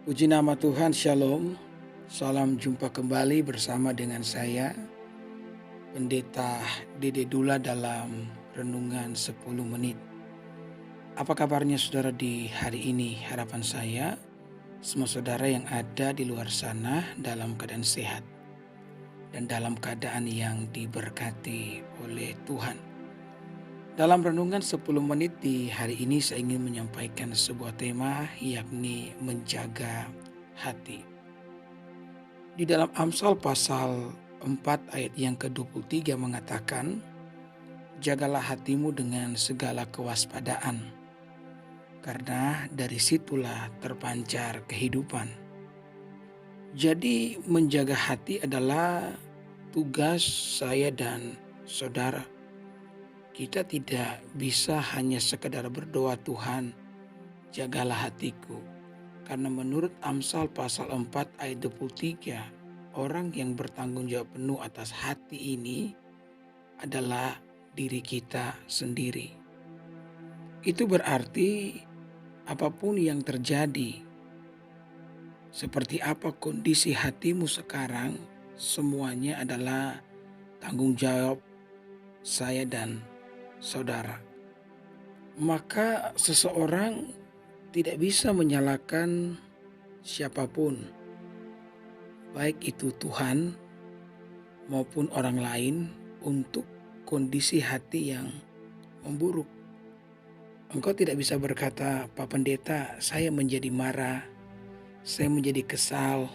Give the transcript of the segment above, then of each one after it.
Puji nama Tuhan, Shalom. Salam jumpa kembali bersama dengan saya, Pendeta Dede Dula dalam Renungan 10 Menit. Apa kabarnya saudara di hari ini? Harapan saya, semua saudara yang ada di luar sana dalam keadaan sehat dan dalam keadaan yang diberkati oleh Tuhan. Dalam Renungan 10 Menit di hari ini saya ingin menyampaikan sebuah tema, yakni menjaga hati. Di dalam Amsal pasal 4 ayat yang ke-23 mengatakan, "Jagalah hatimu dengan segala kewaspadaan, karena dari situlah terpancar kehidupan." Jadi menjaga hati adalah tugas saya dan saudara. Kita tidak bisa hanya sekedar berdoa, "Tuhan, jagalah hatiku." Karena menurut Amsal pasal 4 ayat 23, orang yang bertanggung jawab penuh atas hati ini adalah diri kita sendiri. Itu berarti apapun yang terjadi, seperti apa kondisi hatimu sekarang, semuanya adalah tanggung jawab saya dan saudara. Maka seseorang tidak bisa menyalahkan siapapun, baik itu Tuhan maupun orang lain, untuk kondisi hati yang memburuk. Engkau tidak bisa berkata, "Pak Pendeta, saya menjadi marah, saya menjadi kesal,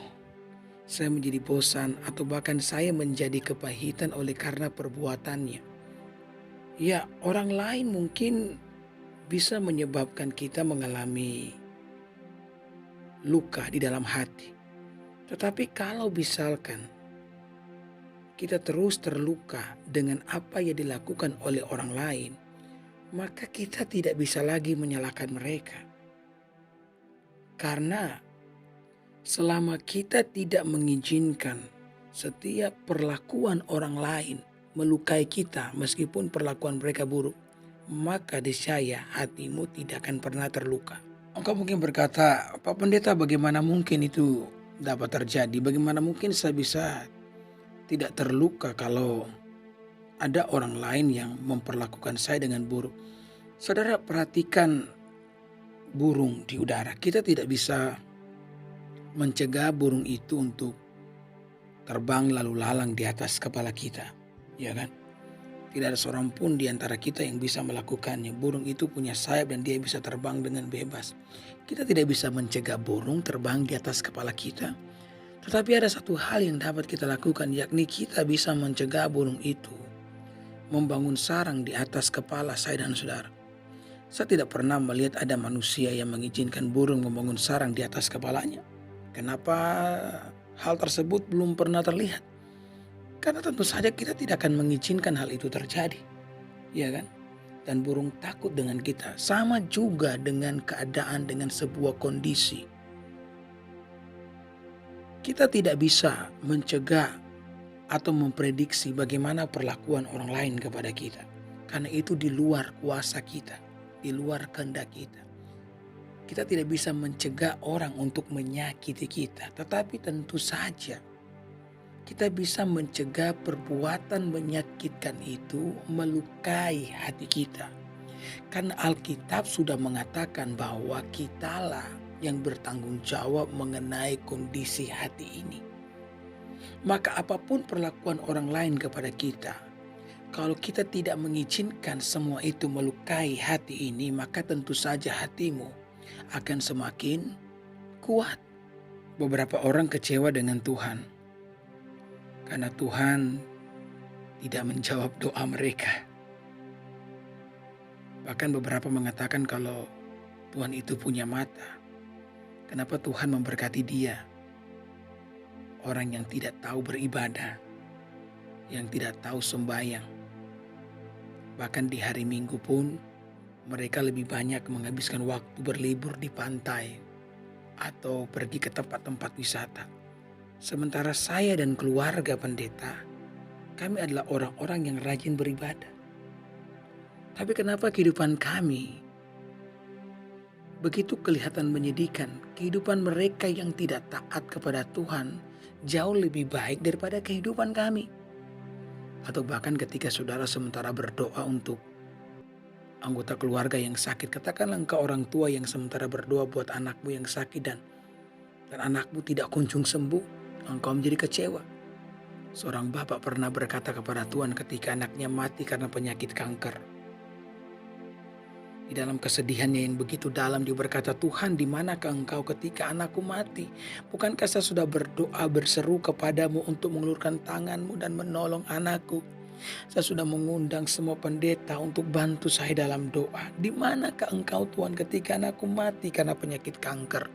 saya menjadi bosan, atau bahkan saya menjadi kepahitan oleh karena perbuatannya." Ya, orang lain mungkin bisa menyebabkan kita mengalami luka di dalam hati. Tetapi kalau misalkan kita terus terluka dengan apa yang dilakukan oleh orang lain, maka kita tidak bisa lagi menyalahkan mereka. Karena selama kita tidak mengizinkan setiap perlakuan orang lain melukai kita meskipun perlakuan mereka buruk, maka niscaya hatimu tidak akan pernah terluka. Engkau mungkin berkata, "Pak Pendeta, bagaimana mungkin itu dapat terjadi? Bagaimana mungkin saya bisa tidak terluka kalau ada orang lain yang memperlakukan saya dengan buruk?" Saudara, perhatikan burung di udara. Kita tidak bisa mencegah burung itu untuk terbang lalu lalang di atas kepala kita, ya kan? Tidak ada seorang pun di antara kita yang bisa melakukannya. Burung itu punya sayap dan dia bisa terbang dengan bebas. Kita tidak bisa mencegah burung terbang di atas kepala kita. Tetapi ada satu hal yang dapat kita lakukan, yakni kita bisa mencegah burung itu membangun sarang di atas kepala saya dan saudara. Saya tidak pernah melihat ada manusia yang mengizinkan burung membangun sarang di atas kepalanya. Kenapa hal tersebut belum pernah terlihat? Karena tentu saja kita tidak akan mengizinkan hal itu terjadi, ya kan? Dan burung takut dengan kita. Sama juga dengan keadaan, dengan sebuah kondisi. Kita tidak bisa mencegah atau memprediksi bagaimana perlakuan orang lain kepada kita. Karena itu di luar kuasa kita, di luar kehendak kita. Kita tidak bisa mencegah orang untuk menyakiti kita, tetapi tentu saja kita bisa mencegah perbuatan menyakitkan itu melukai hati kita. Karena Alkitab sudah mengatakan bahwa kitalah yang bertanggung jawab mengenai kondisi hati ini. Maka apapun perlakuan orang lain kepada kita, kalau kita tidak mengizinkan semua itu melukai hati ini, maka tentu saja hatimu akan semakin kuat. Beberapa orang kecewa dengan Tuhan karena Tuhan tidak menjawab doa mereka. Bahkan beberapa mengatakan kalau Tuhan itu punya mata, kenapa Tuhan memberkati dia? Orang yang tidak tahu beribadah, yang tidak tahu sembahyang. Bahkan di hari Minggu pun mereka lebih banyak menghabiskan waktu berlibur di pantai atau pergi ke tempat-tempat wisata. Sementara saya dan keluarga pendeta, kami adalah orang-orang yang rajin beribadah. Tapi kenapa kehidupan kami begitu kelihatan menyedihkan. Kehidupan mereka yang tidak taat kepada Tuhan jauh lebih baik daripada kehidupan kami. Atau bahkan ketika saudara sementara berdoa untuk anggota keluarga yang sakit, katakanlah engkau orang tua yang sementara berdoa buat anakmu yang sakit dan anakmu tidak kunjung sembuh, engkau menjadi kecewa. Seorang bapak pernah berkata kepada Tuhan ketika anaknya mati karena penyakit kanker. Di dalam kesedihannya yang begitu dalam dia berkata, Tuhan, di manakah engkau ketika anakku mati? Bukankah saya sudah berdoa berseru kepadamu untuk mengulurkan tanganmu dan menolong anakku? Saya sudah mengundang semua pendeta untuk bantu saya dalam doa. Di manakah engkau Tuhan ketika anakku mati karena penyakit kanker?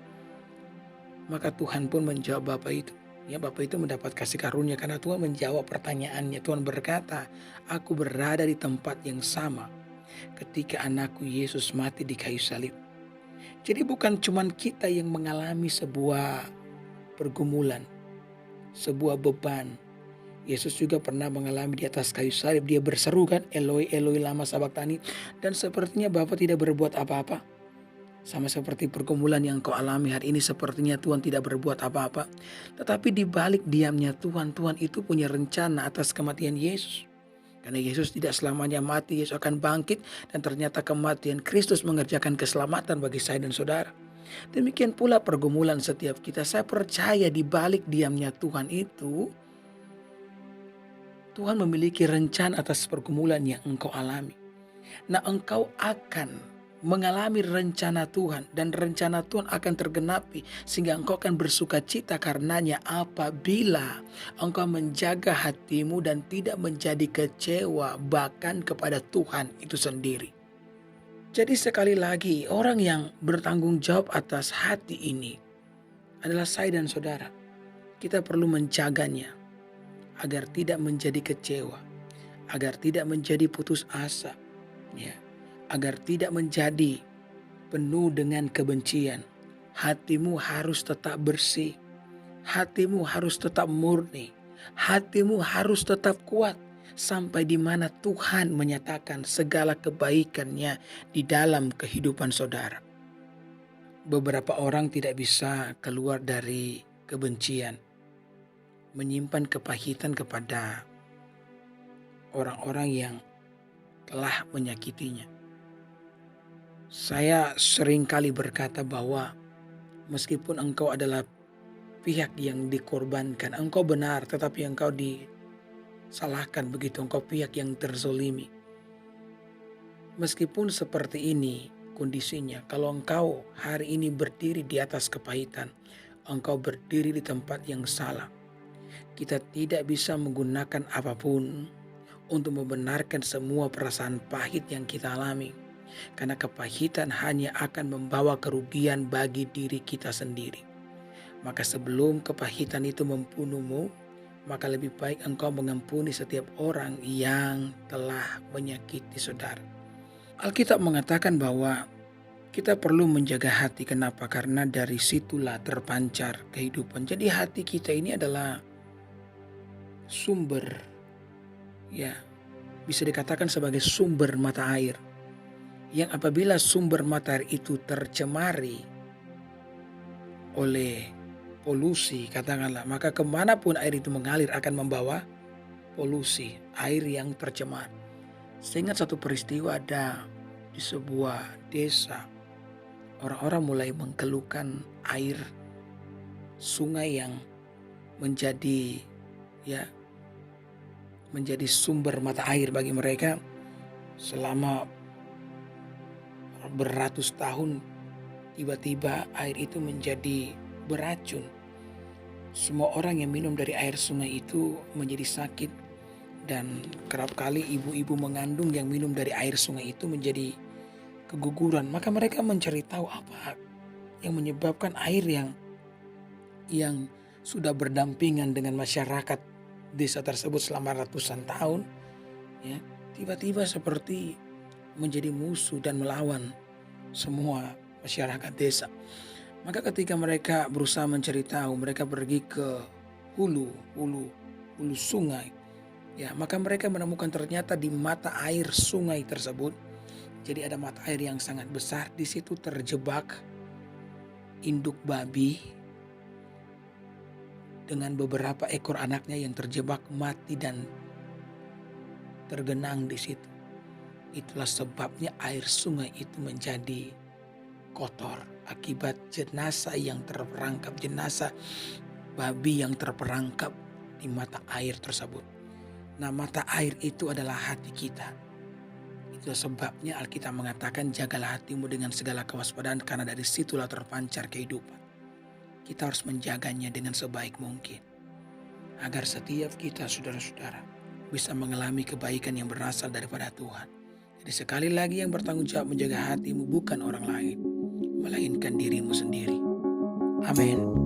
Maka Tuhan pun menjawab bapak itu. Ya, bapak itu mendapat kasih karunia karena Tuhan menjawab pertanyaannya. Tuhan berkata, aku berada di tempat yang sama ketika anakku Yesus mati di kayu salib. Jadi bukan cuma kita yang mengalami sebuah pergumulan, sebuah beban. Yesus juga pernah mengalami di atas kayu salib. Dia berseru kan, Eloi, Eloi lama sabachthani. Dan sepertinya Bapa tidak berbuat apa-apa. Sama seperti pergumulan yang kau alami hari ini, sepertinya Tuhan tidak berbuat apa-apa. Tetapi di balik diamnya Tuhan, Tuhan itu punya rencana atas kematian Yesus. Karena Yesus tidak selamanya mati, Yesus akan bangkit. Dan ternyata kematian Kristus mengerjakan keselamatan bagi saya dan saudara. Demikian pula pergumulan setiap kita. Saya percaya di balik diamnya Tuhan itu, Tuhan memiliki rencana atas pergumulan yang engkau alami. Nah, engkau akan mengalami rencana Tuhan dan rencana Tuhan akan tergenapi sehingga engkau akan bersuka cita karenanya apabila engkau menjaga hatimu dan tidak menjadi kecewa bahkan kepada Tuhan itu sendiri. Jadi sekali lagi, orang yang bertanggung jawab atas hati ini adalah saya dan saudara. Kita perlu menjaganya agar tidak menjadi kecewa, agar tidak menjadi putus asa, ya, agar tidak menjadi penuh dengan kebencian. Hatimu harus tetap bersih, hatimu harus tetap murni, hatimu harus tetap kuat sampai di mana Tuhan menyatakan segala kebaikannya di dalam kehidupan saudara. Beberapa orang tidak bisa keluar dari kebencian, menyimpan kepahitan kepada orang-orang yang telah menyakitinya. Saya sering kali berkata bahwa meskipun engkau adalah pihak yang dikorbankan, engkau benar, tetapi engkau disalahkan begitu, engkau pihak yang terzolimi. Meskipun seperti ini kondisinya, kalau engkau hari ini berdiri di atas kepahitan, engkau berdiri di tempat yang salah. Kita tidak bisa menggunakan apapun untuk membenarkan semua perasaan pahit yang kita alami. Karena kepahitan hanya akan membawa kerugian bagi diri kita sendiri. Maka sebelum kepahitan itu membunuhmu, maka lebih baik engkau mengampuni setiap orang yang telah menyakiti saudara. Alkitab mengatakan bahwa kita perlu menjaga hati. Kenapa? Karena dari situlah terpancar kehidupan. Jadi hati kita ini adalah sumber, ya, bisa dikatakan sebagai sumber mata air. Yang apabila sumber mata air itu tercemari oleh polusi, katakanlah, maka kemanapun air itu mengalir akan membawa polusi, air yang tercemar. Saya ingat satu peristiwa ada di sebuah desa, orang-orang mulai mengeluhkan air sungai yang menjadi sumber mata air bagi mereka selama beratus tahun. Tiba-tiba air itu menjadi beracun. Semua orang yang minum dari air sungai itu menjadi sakit, dan kerap kali ibu-ibu mengandung yang minum dari air sungai itu menjadi keguguran. Maka mereka mencari tahu apa yang menyebabkan air yang sudah berdampingan dengan masyarakat desa tersebut selama ratusan tahun, ya, tiba-tiba seperti menjadi musuh dan melawan semua masyarakat desa. Maka ketika mereka berusaha mencari tahu, mereka pergi ke hulu sungai. Ya, maka mereka menemukan ternyata di mata air sungai tersebut Jadi ada mata air yang sangat besar, di situ terjebak induk babi dengan beberapa ekor anaknya yang terjebak mati dan tergenang di situ. Itulah sebabnya air sungai itu menjadi kotor akibat jenazah yang terperangkap, jenazah babi yang terperangkap di mata air tersebut. Nah, mata air itu adalah hati kita. Itu sebabnya Alkitab mengatakan, jagalah hatimu dengan segala kewaspadaan karena dari situlah terpancar kehidupan. Kita harus menjaganya dengan sebaik mungkin agar setiap kita, saudara-saudara, bisa mengalami kebaikan yang berasal daripada Tuhan. Jadi sekali lagi yang bertanggung jawab menjaga hatimu bukan orang lain, melainkan dirimu sendiri. Amin.